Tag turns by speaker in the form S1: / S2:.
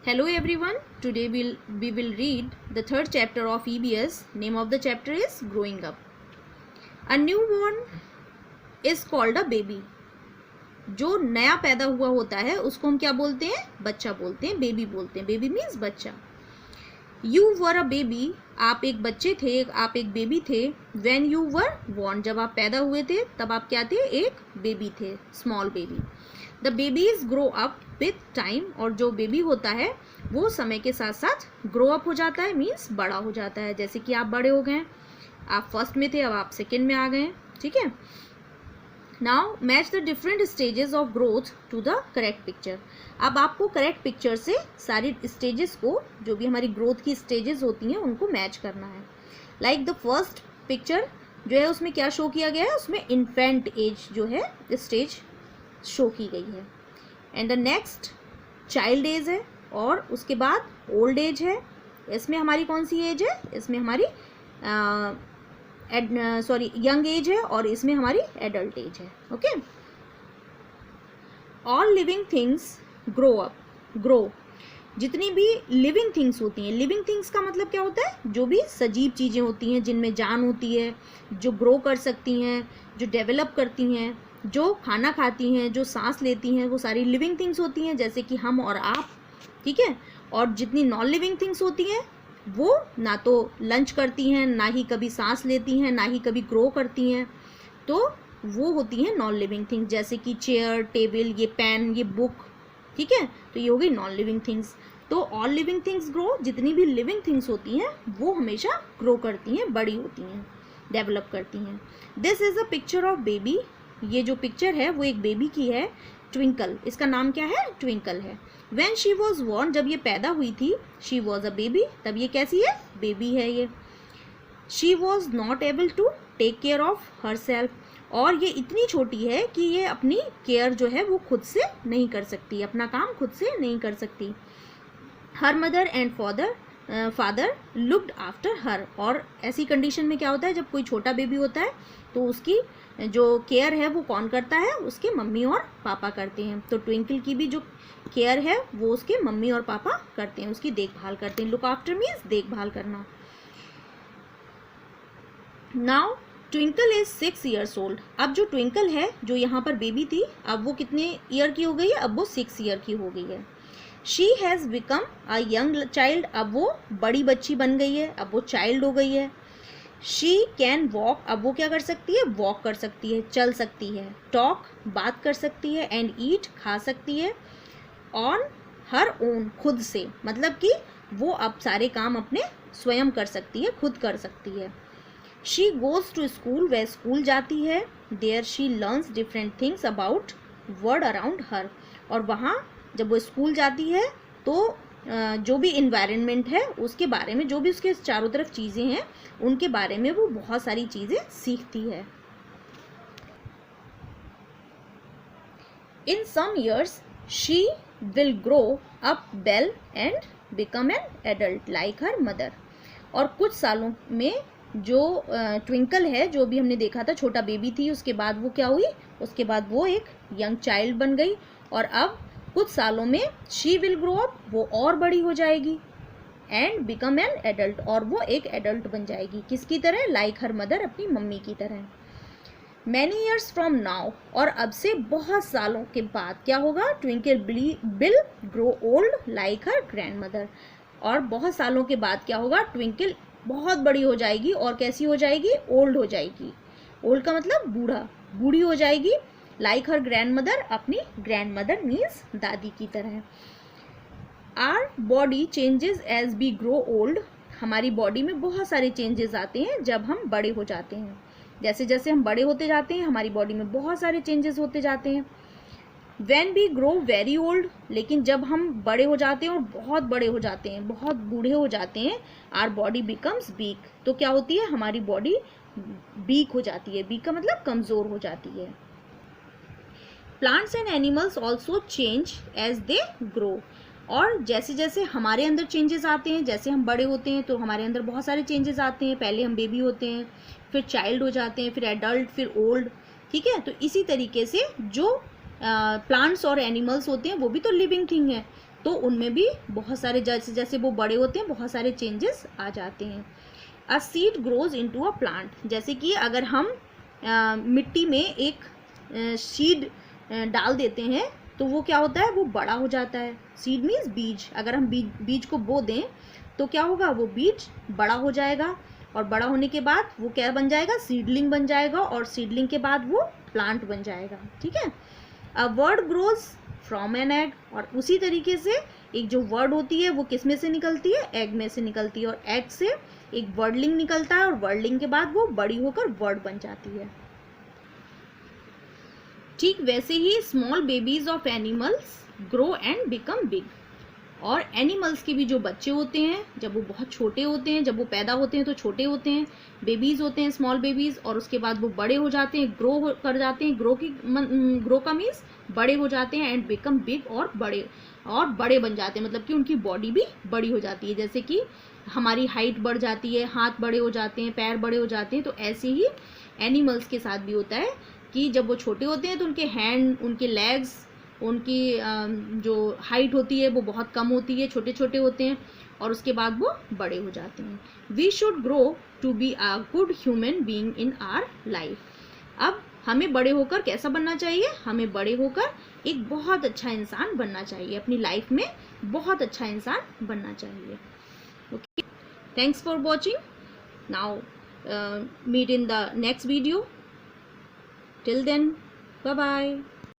S1: Hello everyone, today we will read the third chapter of EBS. Name of the chapter is Growing Up. A newborn is called a baby. जो नया पैदा हुआ होता है उसको हम क्या बोलते हैं? बच्चा बोलते हैं, बेबी बोलते हैं. बेबी मीन्स बच्चा. You were a baby, आप एक बच्चे थे, आप एक बेबी थे. When you were born, जब आप पैदा हुए थे तब आप क्या थे? एक बेबी थे, small baby. The babies grow up with time, और जो बेबी होता है वो समय के साथ साथ ग्रो अप हो जाता है, मीन्स बड़ा हो जाता है. जैसे कि आप बड़े हो गए, आप फर्स्ट में थे, अब आप सेकेंड में आ गए. ठीक है. Now match the different stages of growth to the correct picture. अब आपको करेक्ट पिक्चर से सारी स्टेजेस को, जो भी हमारी ग्रोथ की स्टेजेस होती हैं, उनको मैच करना है. लाइक द फर्स्ट पिक्चर जो है उसमें क्या शो किया गया है? उसमें इन्फेंट एज जो है स्टेज शो की गई है. And the next child age है, और उसके बाद ओल्ड एज है. इसमें हमारी कौन सी एज है? इसमें हमारी यंग एज है, और इसमें हमारी एडल्ट एज है. Okay. All living things grow up. Grow, जितनी भी लिविंग थिंग्स होती हैं. लिविंग थिंग्स का मतलब क्या होता है? जो भी सजीव चीज़ें होती हैं, जिनमें जान होती है, जो ग्रो कर सकती हैं, जो डेवलप करती हैं, जो खाना खाती हैं, जो सांस लेती हैं, वो सारी लिविंग थिंग्स होती हैं, जैसे कि हम और आप. ठीक है. और जितनी नॉन लिविंग थिंग्स होती हैं वो ना तो लंच करती हैं, ना ही कभी सांस लेती हैं, ना ही कभी ग्रो करती हैं, तो वो होती हैं नॉन लिविंग थिंग्स. जैसे कि चेयर, टेबल, ये पेन, ये बुक. ठीक है. तो ये हो गई नॉन लिविंग थिंग्स. तो ऑल लिविंग थिंग्स ग्रो, जितनी भी लिविंग थिंग्स होती हैं वो हमेशा ग्रो करती हैं, बड़ी होती हैं, डेवलप करती हैं. This is a picture of baby. ये जो पिक्चर है वो एक बेबी की है. ट्विंकल, इसका नाम क्या है? ट्विंकल है. When she was born, जब ये पैदा हुई थी, she was a baby, तब ये कैसी है? बेबी है ये. She was not able to take care of herself, और ये इतनी छोटी है कि ये अपनी केयर जो है वो खुद से नहीं कर सकती, अपना काम खुद से नहीं कर सकती. Her mother and father looked after her, और ऐसी कंडीशन में क्या होता है? जब कोई छोटा बेबी होता है तो उसकी जो केयर है वो कौन करता है? उसके मम्मी और पापा करते हैं. तो ट्विंकल की भी जो केयर है वो उसके मम्मी और पापा करते हैं, उसकी देखभाल करते हैं. लुक आफ्टर मीन्स देखभाल करना. Now twinkle is 6 years old. अब जो ट्विंकल है, जो यहाँ पर बेबी थी, अब वो कितने ईयर की हो गई है? अब वो 6 year की हो गई है. She has become a young child. अब वो बड़ी बच्ची बन गई है, अब वो चाइल्ड हो गई है. She can walk. अब वो क्या कर सकती है? वॉक कर सकती है, चल सकती है. टॉक, बात कर सकती है. एंड ईट, खा सकती है. ऑन हर ओन, खुद से, मतलब कि वो अब सारे काम अपने स्वयं कर सकती है, खुद कर सकती है. शी गोज़ टू स्कूल, वह स्कूल जाती है. There she learns different things about world around her, और वहाँ जब वो स्कूल जाती है तो जो भी इन्वायरमेंट है उसके बारे में, जो भी उसके चारों तरफ चीज़ें हैं उनके बारे में वो बहुत सारी चीज़ें सीखती है. In some years she will grow up well and become an adult like her mother. और कुछ सालों में जो ट्विंकल है, जो भी हमने देखा था छोटा बेबी थी, उसके बाद वो क्या हुई? उसके बाद वो एक यंग चाइल्ड बन गई, और अब कुछ सालों में शी विल ग्रो अप, वो और बड़ी हो जाएगी. एंड बिकम एन एडल्ट, और वो एक एडल्ट बन जाएगी. किसकी तरह? लाइक हर मदर, अपनी मम्मी की तरह. मैनी ईयर्स फ्रॉम नाउ, और अब से बहुत सालों के बाद क्या होगा? Twinkle will grow old like her grand mother. और बहुत सालों के बाद क्या होगा? ट्विंकल बहुत बड़ी हो जाएगी, और कैसी हो जाएगी? ओल्ड हो जाएगी. ओल्ड का मतलब बूढ़ा, बूढ़ी हो जाएगी. लाइक हर ग्रैंड मदर, अपनी ग्रैंड मदर मीन्स दादी की तरह. Our body changes as we grow old. हमारी बॉडी में बहुत सारे चेंजेस आते हैं जब हम बड़े हो जाते हैं. जैसे जैसे हम बड़े होते जाते हैं हमारी बॉडी में बहुत सारे चेंजेस होते जाते हैं. When we grow very old, लेकिन जब हम बड़े हो जाते हैं और बहुत बड़े हो जाते हैं, बहुत बूढ़े हो जाते हैं, आर बॉडी बिकम्स वीक. तो क्या होती है? हमारी बॉडी वीक हो जाती है. वीक का मतलब कमज़ोर हो जाती है. Plants and animals also change as they grow. और जैसे जैसे हमारे अंदर चेंजेस आते हैं, जैसे हम बड़े होते हैं तो हमारे अंदर बहुत सारे चेंजेस आते हैं. पहले हम बेबी होते हैं, फिर चाइल्ड हो जाते हैं, फिर एडल्ट, फिर ओल्ड. ठीक है. तो इसी तरीके से जो प्लांट्स और एनिमल्स होते हैं वो भी तो लिविंग थिंग है, तो उनमें भी बहुत सारे जैसे जैसे वो बड़े होते हैं बहुत सारे चेंजेस आ जाते हैं। A seed grows into a plant, जैसे कि अगर हम मिट्टी में एक सीड डाल देते हैं तो वो क्या होता है, वो बड़ा हो जाता है। सीड मीन्स बीज, अगर हम बीज को बो दें तो क्या होगा, वो बीज बड़ा हो जाएगा, और बड़ा होने के बाद वो क्या बन जाएगा, सीडलिंग बन जाएगा, और सीडलिंग के बाद वो प्लांट बन जाएगा। ठीक है, a word grows from an egg, और उसी तरीके से एक जो वर्ड होती है वो किस में से निकलती है, एग में से निकलती है, और एग से एक वर्डलिंग निकलता है, और वर्डलिंग के बाद वो बड़ी होकर वर्ड बन जाती है। ठीक वैसे ही small babies of animals grow and become big, और एनिमल्स के भी जो बच्चे होते हैं जब वो बहुत छोटे होते हैं, जब वो पैदा होते हैं तो छोटे होते हैं, बेबीज होते हैं स्मॉल बेबीज, और उसके बाद वो बड़े हो जाते हैं, ग्रो कर जाते हैं, ग्रो का मीन्स बड़े हो जाते हैं, एंड बिकम बिग, और बड़े बन जाते हैं, मतलब कि उनकी बॉडी भी बड़ी हो जाती है। जैसे कि हमारी हाइट बढ़ जाती है, हाथ बड़े हो जाते हैं, पैर बड़े हो जाते हैं, तो ऐसे ही एनिमल्स के साथ भी होता है कि जब वो छोटे होते हैं तो उनके हैंड, उनके लेग्स, उनकी जो हाइट होती है वो बहुत कम होती है, छोटे छोटे होते हैं, और उसके बाद वो बड़े हो जाते हैं। We should grow to be a good human being in our life. अब हमें बड़े होकर कैसा बनना चाहिए, हमें बड़े होकर एक बहुत अच्छा इंसान बनना चाहिए, अपनी लाइफ में बहुत अच्छा इंसान बनना चाहिए। Okay, thanks for watching. Now meet in the next video. Till then, bye bye.